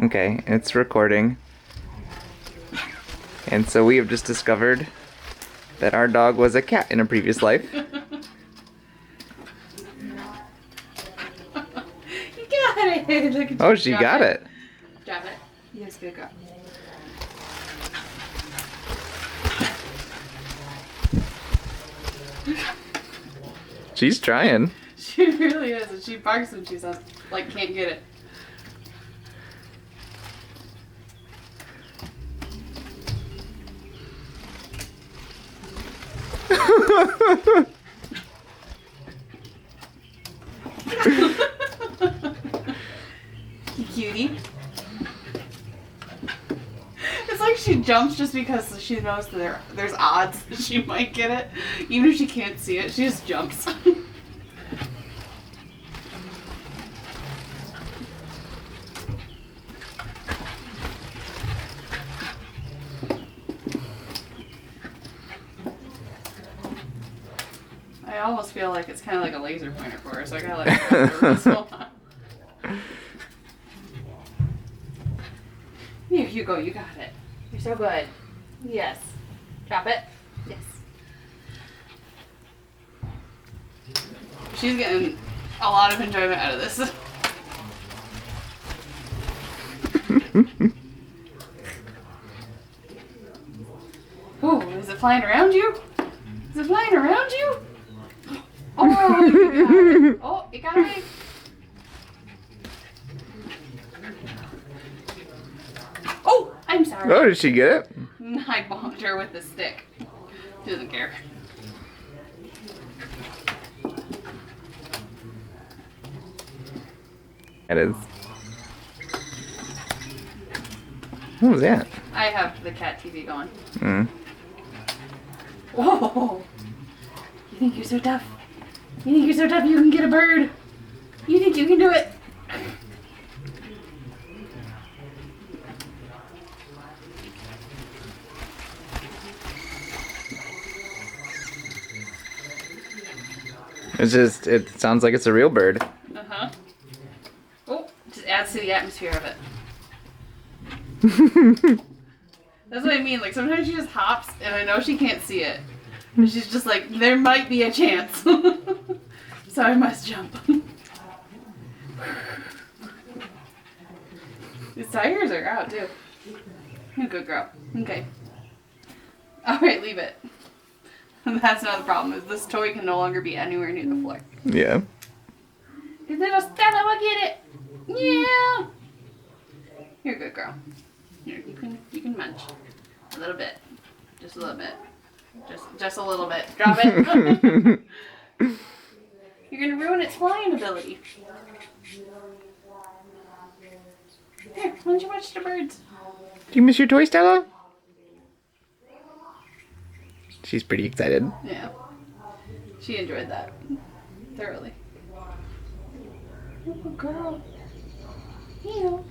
Okay, it's recording. And so we have just discovered that our dog was a cat in a previous life. You got it! Look at Oh, you. she Drop got it. Drop it. Yes, good girl. She's trying. She really is, and she barks when she's like can't get it. You cutie. It's like she jumps just because she knows that there's odds that she might get it. Even if she can't see it, she just jumps. I almost feel like it's kind of like a laser pointer for her, so I gotta let her go this one. Here you go, you got it. You're so good. Yes. Drop it. Yes. She's getting a lot of enjoyment out of this. Oh, is it flying around you? Is it flying around you? Oh, you got it. Oh, it got me. Oh, I'm sorry. Oh, did she get it? I bonked her with the stick. She doesn't care. It is. What was that? I have the cat TV going. Mm. Whoa! You think you're so tough? You think you're so tough you can get a bird? You think you can do it? It's just, it sounds like it's a real bird. Uh-huh. Oh, just adds to the atmosphere of it. That's what I mean. Like, sometimes she just hops, and I know she can't see it. And she's just like, there might be a chance. So I must jump. His tires are out, too. You're a good girl. Okay. Alright, leave it. That's not the problem, is this toy can no longer be anywhere near the floor. Yeah. Cause little Stella will get it. Yeah. You're a good girl. Here, you can munch. A little bit. Just a little bit. Just a little bit. Drop it. You're gonna ruin its flying ability. Here, why don't you watch the birds? Do you miss your toy, Stella? She's pretty excited. Yeah. She enjoyed that. Thoroughly. Oh, girl. You know.